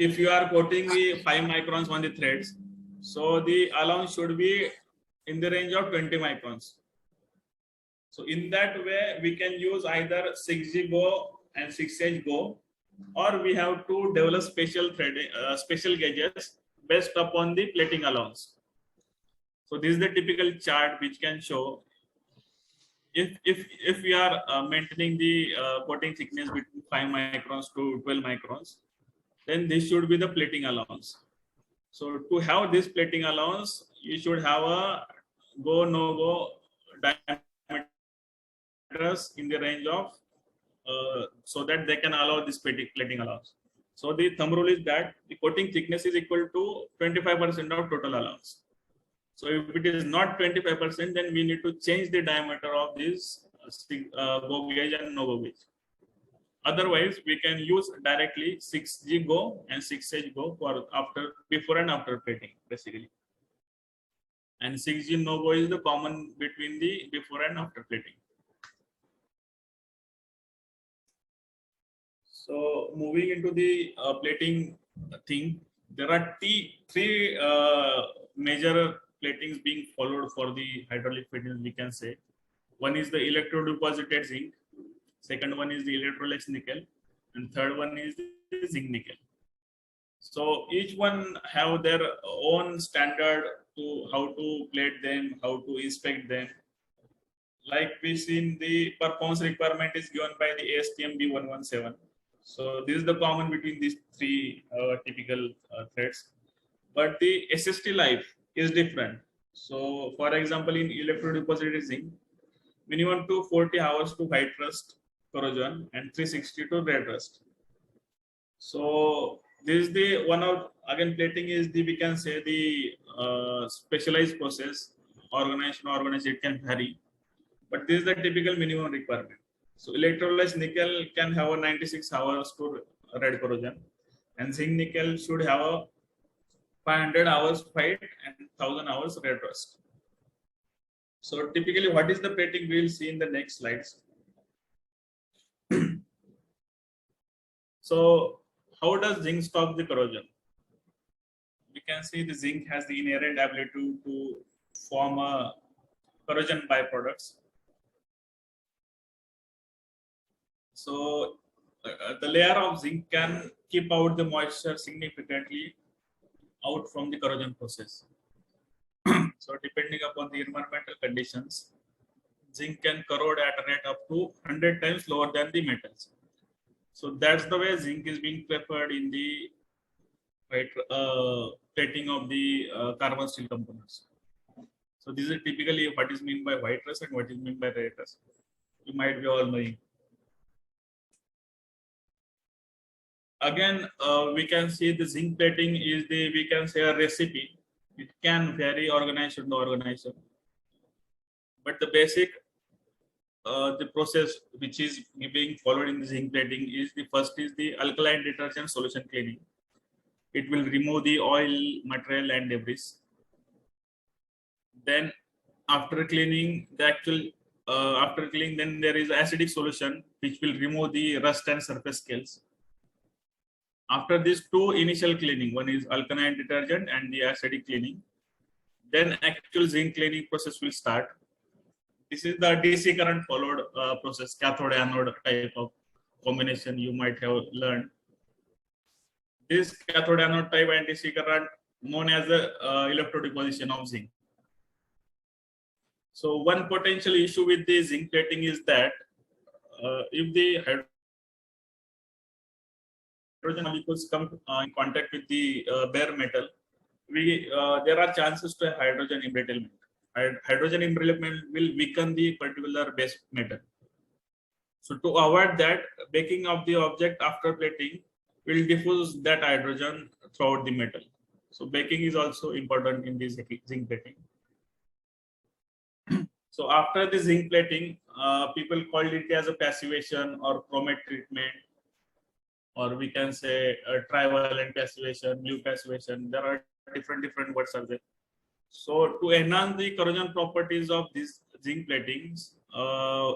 If you are coating the 5 microns on the threads, so the allowance should be in the range of 20 microns. So in that way, we can use either 6G go and 6H go, or we have to develop special threading, special gauges based upon the plating allowance. So this is the typical chart which can show if we are maintaining the coating thickness between 5 microns to 12 microns, then this should be the plating allowance. So to have this plating allowance, you should have a go no go diameters in the range of so that they can allow this plating allowance. So the thumb rule is that the coating thickness is equal to 25% of total allowance. So if it is not 25%, then we need to change the diameter of this go gauge and no go gauge. Otherwise, we can use directly 6G go and 6H go for before and after plating, basically. And 6G no go is the common between the before and after plating. So moving into the plating thing, there are three major platings being followed for the hydraulic fittings, we can say. One is the electrodeposited zinc, second one is the electrolysis nickel, and third one is the zinc nickel. So each one have their own standard to how to plate them, how to inspect them. Like we seen, the performance requirement is given by the ASTM B117. So this is the common between these three typical threads. But the SST life is different. So for example, in electrodeposited zinc, minimum 240 hours to white rust corrosion and 360 to red rust. So this is the one of, again, plating is the, we can say, the specialized process. Organization it can vary, but this is the typical minimum requirement. So electrolysis nickel can have a 96 hours to red corrosion, and zinc nickel should have a 500 hours white and 1000 hours red rust. So typically, what is the plating? We will see in the next slides. So how does zinc stop the corrosion? We can see the zinc has the inherent ability to form a corrosion byproducts. So the layer of zinc can keep out the moisture significantly out from the corrosion process. So depending upon the environmental conditions, zinc can corrode at a rate up to 100 times lower than the metals. So that's the way zinc is being preferred in the plating of the carbon steel components. So this is typically what is meant by white rust and what is meant by red rust. You might be all knowing. Again, we can see the zinc plating is we can say a recipe. It can vary organization to organization, but the basic the process which is being followed in the zinc plating is the first is the alkaline detergent solution cleaning. It will remove the oil, material and debris. Then after cleaning then there is acidic solution which will remove the rust and surface scales. After these two initial cleaning, one is alkaline detergent and the acidic cleaning, then actual zinc cleaning process will start. This is the DC current followed process, cathode anode type of combination you might have learned. This cathode anode type and DC current known as the electrodeposition of zinc. So one potential issue with the zinc plating is that if the hydrogen molecules come in contact with the bare metal, there are chances to hydrogen embrittlement. Hydrogen embrittlement will weaken the particular base metal. So to avoid that, baking of the object after plating will diffuse that hydrogen throughout the metal. So baking is also important in this zinc plating. So after the zinc plating, people called it as a passivation or chromate treatment, or we can say trivalent passivation, blue passivation. There are different words are there. So to enhance the corrosion properties of these zinc platings,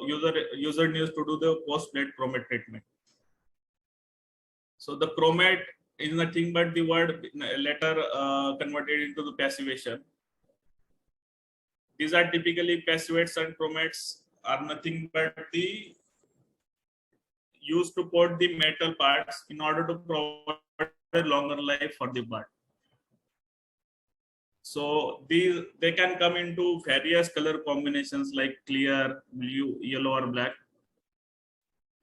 user needs to do the post-plate chromate treatment. So the chromate is nothing but the word later converted into the passivation. These are typically passivates and chromates are nothing but the used to coat the metal parts in order to provide a longer life for the part. So they can come into various color combinations like clear, blue, yellow, or black.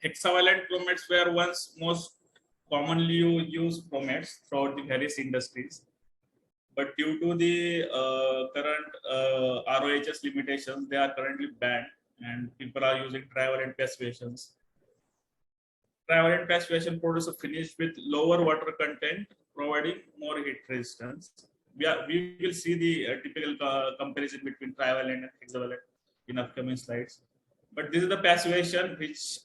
Hexavalent chromates were once most commonly used chromates throughout the various industries. But due to the current RoHS limitations, they are currently banned and people are using trivalent passivations. Trivalent passivation produces a finish with lower water content, providing more heat resistance. We will see the typical comparison between trivalent and hexavalent in upcoming slides. But this is the passivation which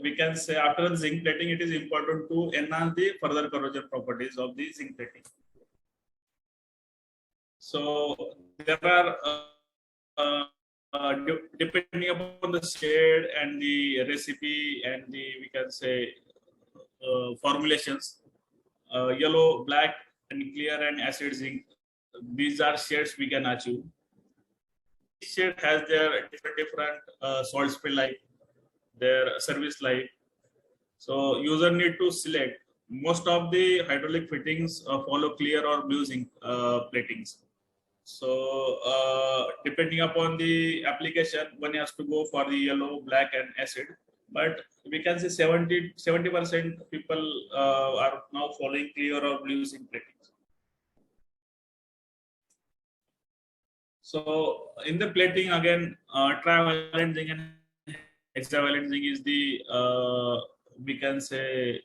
we can say after the zinc plating, it is important to enhance the further corrosion properties of the zinc plating. So there are depending upon the shade and the recipe and the we can say formulations, yellow, black, and clear and acid zinc. These are shades we can achieve. Each shade has their different salt spray life, their service life. So user need to select. Most of the hydraulic fittings follow clear or blue zinc platings. So depending upon the application, one has to go for the yellow, black, and acid. But we can say 70% people are now following clear or blue zinc platings. So in the plating again, trivalent zinc and hexavalent zinc is the we can say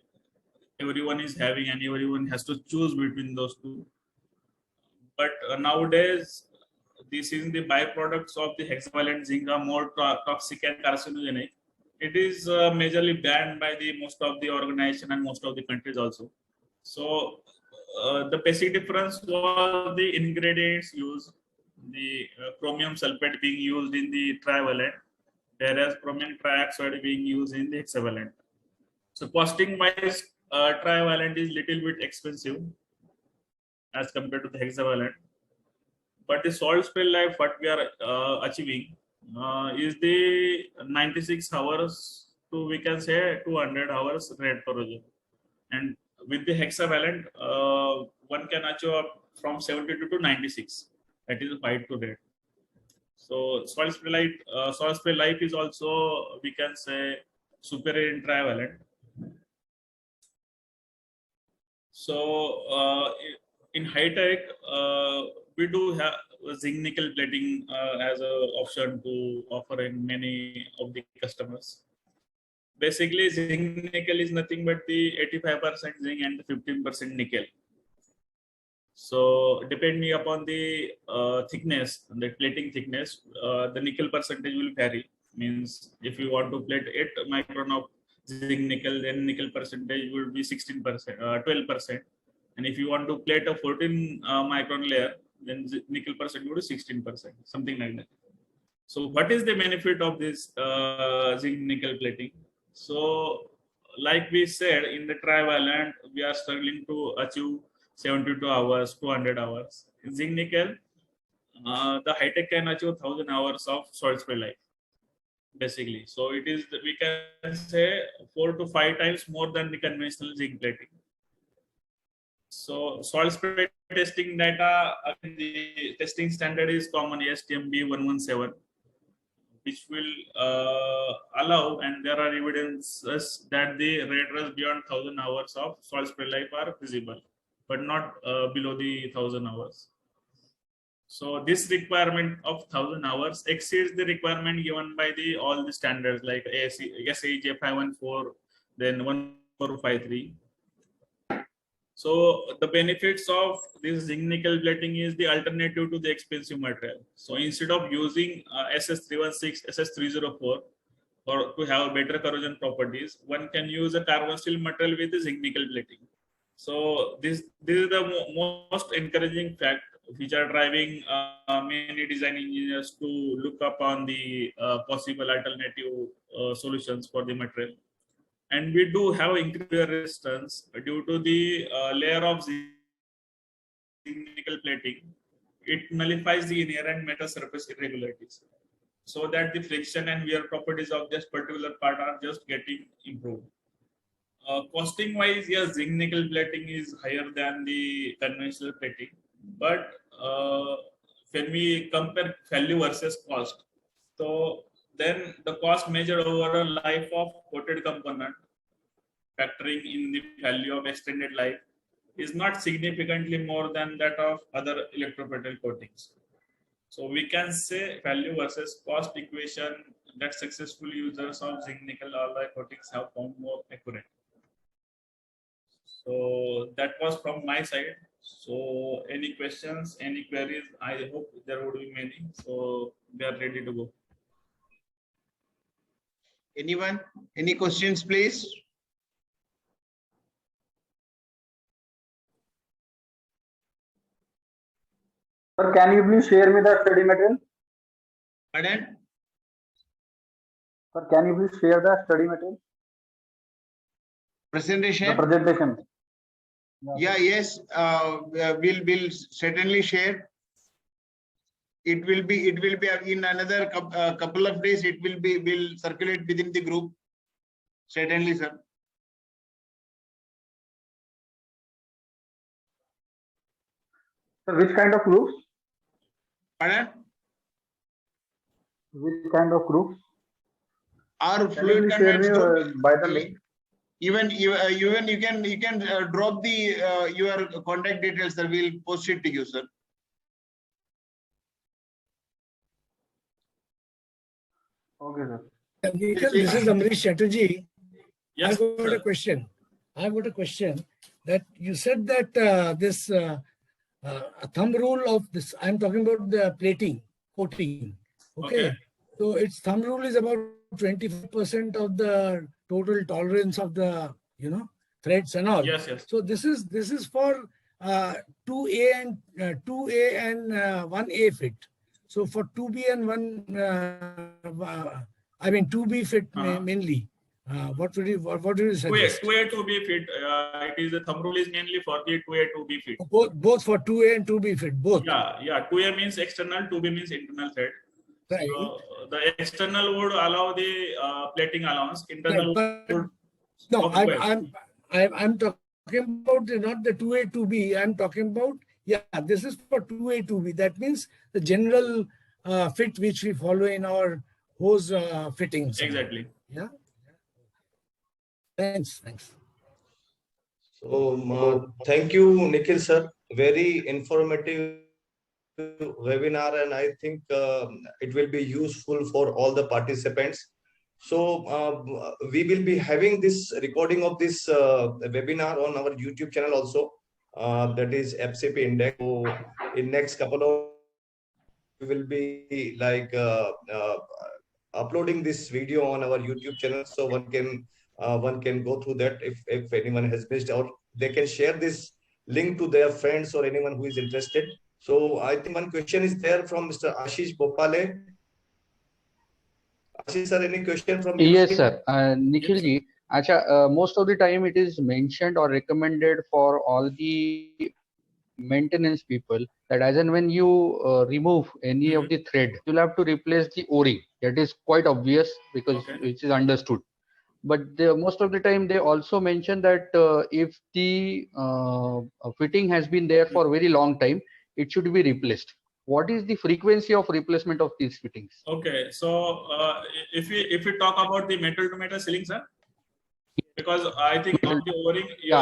everyone is having and everyone has to choose between those two. But nowadays, this is the byproducts of the hexavalent zinc are more toxic and carcinogenic. It is majorly banned by the most of the organization and most of the countries also. So the basic difference was the ingredients used, the chromium sulfate being used in the trivalent, whereas chromium trioxide being used in the hexavalent. So costing wise, trivalent is little bit expensive as compared to the hexavalent. But the salt spray life, what we are achieving is the 96 hours to, we can say, 200 hours red corrosion. And with the hexavalent, one can achieve from 72 to 96. That is white to red. So salt spray life is also, we can say, superior in trivalent. So in high tech, we do have zinc nickel plating as an option to offer in many of the customers. Basically, zinc nickel is nothing but the 85% zinc and the 15% nickel. So depending upon the thickness, the plating thickness, the nickel percentage will vary. Means if you want to plate 8 micron of zinc nickel, then nickel percentage will be 16%, 12%. And if you want to plate a 14 micron layer, then nickel percentage will be 16%, something like that. So what is the benefit of this zinc nickel plating? So like we said, in the trivalent, we are struggling to achieve 72 hours, 200 hours. In zinc nickel, the high tech can achieve 1000 hours of salt spray life, basically. So it is, we can say, 4 to 5 times more than the conventional zinc plating. So salt spray testing data, the testing standard is common ASTM B117, which will allow, and there are evidences that the red rust beyond 1000 hours of salt spray life are visible, but not below the 1000 hours. So this requirement of 1000 hours exceeds the requirement given by all the standards like SAE 514, then 1453. So the benefits of this zinc nickel plating is the alternative to the expensive material. So instead of using SS316, SS304 or to have better corrosion properties, one can use a carbon steel material with the zinc nickel plating. So this is the most encouraging fact which are driving many design engineers to look upon the possible alternative solutions for the material. And we do have increased resistance due to the layer of zinc nickel plating. It nullifies the inherent metal surface irregularities, so that the friction and wear properties of this particular part are just getting improved. Costing wise, yes, zinc nickel plating is higher than the conventional plating, but when we compare value versus cost, so then the cost measured over a life of coated component, factoring in the value of extended life, is not significantly more than that of other electroplated coatings. So we can say value versus cost equation that successful users of zinc nickel alloy coatings have found more accurate. So that was from my side. So any questions, any queries? I hope there would be many. So we are ready to go. Anyone? Any questions, please? Sir, can you please share me the study material? Pardon? Sir, can you please share the study material? Presentation? The presentation. Yeah, yes, we'll certainly share. It will be in another couple of days. Will circulate within the group. Certainly, sir. Sir, which kind of groups? Pardon? Which kind of groups? Our Can you fluid please share conveyance me group. by the link? Even you can drop the your contact details, sir. We'll post it to you, sir. Okay, sir. Nikhil, this is Amrish Chatterjee. Yes, I've got sir. a question. I've got a question that you said that this thumb rule of this, I'm talking about the plating, coating. Okay. So its thumb rule is about 25% of the total tolerance of the, threads and all. Yes, yes. So this is for 2A and 1A fit. So for 2B and 2B fit mainly. What would you suggest? 2A, 2B fit. It is the thumb rule is mainly for the 2A, 2B fit. Both for 2A and 2B fit, both. Yeah. 2A means external, 2B means internal thread. Right. So the external would allow the plating allowance. Internal Right, but would. no, Okay, go ahead. I'm talking about not the 2A, 2B. I'm talking about, this is for 2A, 2B. That means the general fit which we follow in our hose fittings. Exactly. Yeah. Thanks. So thank you, Nikhil sir. Very informative webinar, and I think it will be useful for all the participants. So we will be having this recording of this webinar on our YouTube channel also. That is FCP Index. So in next couple of we will be like uploading this video on our YouTube channel, so one can go through that. If anyone has missed out, they can share this link to their friends or anyone who is interested. So I think one question is there from Mr. Ashish Bhopale. Ashish sir, any question from you? Yes, sir. Nikhil ji, most of the time it is mentioned or recommended for all the maintenance people that as and when you remove any of the thread, you'll have to replace the O-ring. That is quite obvious because it is understood. But most of the time they also mention that if the fitting has been there for a very long time, it should be replaced. What is the frequency of replacement of these fittings? Okay, so if we talk about the metal to metal sealing, sir, because I think on the O-ring, you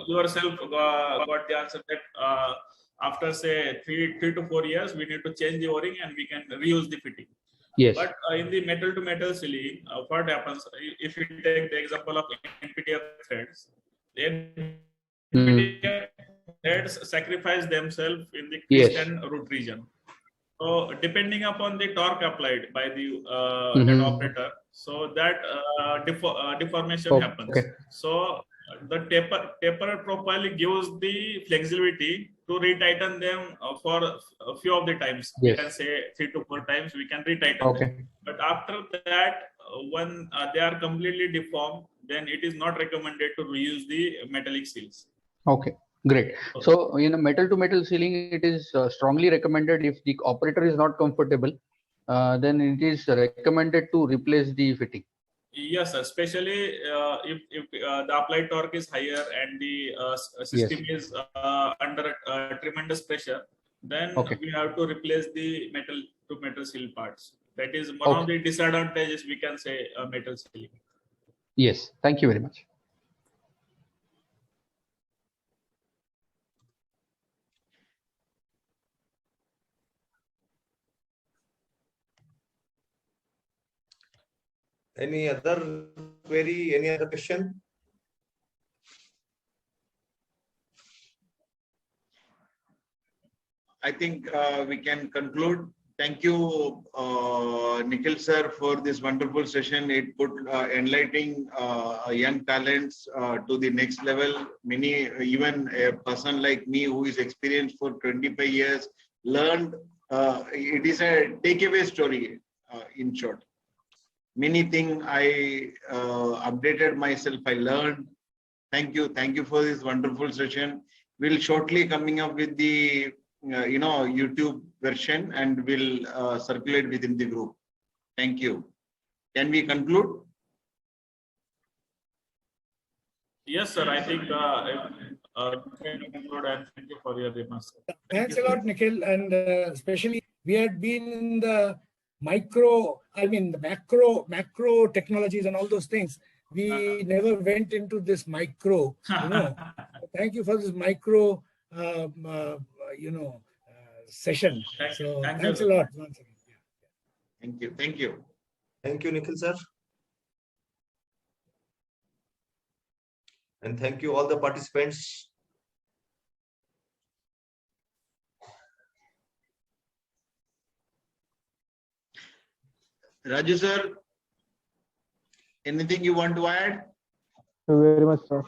yourself got the answer that after say 3 to 4 years, we need to change the O-ring and we can reuse the fitting. Yes. But in the metal to metal sealing, what happens if you take the example of NPTF threads, then NPTF threads sacrifice themselves in the twist and root region. So depending upon the torque applied by the head operator, so that deformation happens. So the taper profile gives the flexibility to retighten them for a few of the times. Yes. We can say 3 to 4 times we can retighten them. But after that, when they are completely deformed, then it is not recommended to reuse the metallic seals. Okay, great. So in a metal to metal sealing, it is strongly recommended. If the operator is not comfortable, then it is recommended to replace the fitting. Yes, sir. Especially if the applied torque is higher and the system is under tremendous pressure, then we have to replace the metal to metal seal parts. That is one of the disadvantages, we can say, metal sealing. Yes, thank you very much. Any other query? Any other question? I think we can conclude. Thank you, Nikhil sir, for this wonderful session. It put enlightening young talents to the next level. Many, even a person like me who is experienced for 25 years, learned. It is a takeaway story, in short. Many things I updated myself, I learned. Thank you for this wonderful session. We'll shortly coming up with the YouTube version and will circulate within the group. Thank you. Can we conclude? Yes, sir. I think can conclude, and thank you for your remarks. Thanks a lot, Nikhil, and especially we had been in the macro technologies and all those things. We never went into this micro, Thank you for this micro, session. Thanks a lot once again. Thank you. Thank you. Thank you, Nikhil sir. And thank you all the participants. Raju sir, anything you want to add? Thank you very much, sir.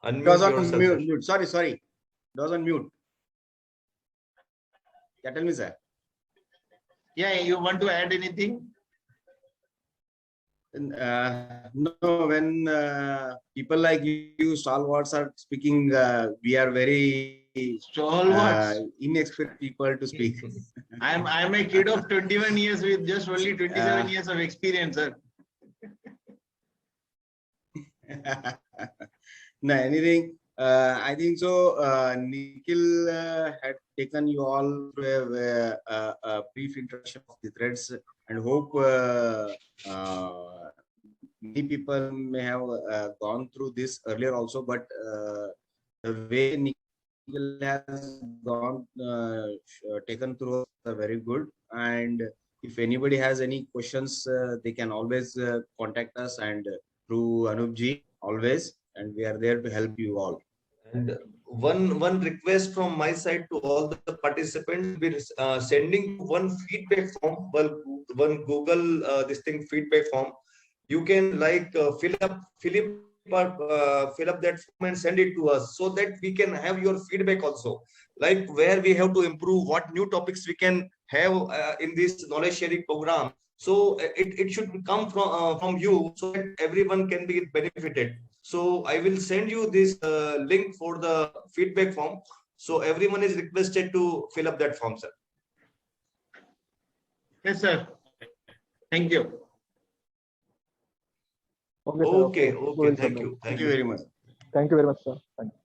Unmute It was on yourself, mute. sir. Mute. Sorry. It was on mute. Yeah, tell me, sir. Yeah, you want to add anything? No, when people like you, stalwarts, are speaking, we are very Stalwarts. inexperienced people to speak. I'm a kid of 21 years with just only 27 years of experience, sir. No, anything. I think so. Nikhil had taken you all through a brief introduction of the threads, and hope many people may have gone through this earlier also. But the way Nikhil has gone taken through are very good. And if anybody has any questions, they can always contact us and through Anupji always, and we are there to help you all. And one request from my side to all the participants: we're sending one feedback form, one Google this thing feedback form. You can like fill up that form and send it to us, so that we can have your feedback also, like where we have to improve, what new topics we can have in this knowledge sharing program. So it should come from you, so that everyone can be benefited. So I will send you this link for the feedback form. So everyone is requested to fill up that form, sir. Yes, sir. Thank you. Okay, sir. Okay, We'll thank submit. you. Thank you very much. Thank you very much, sir. Thank you.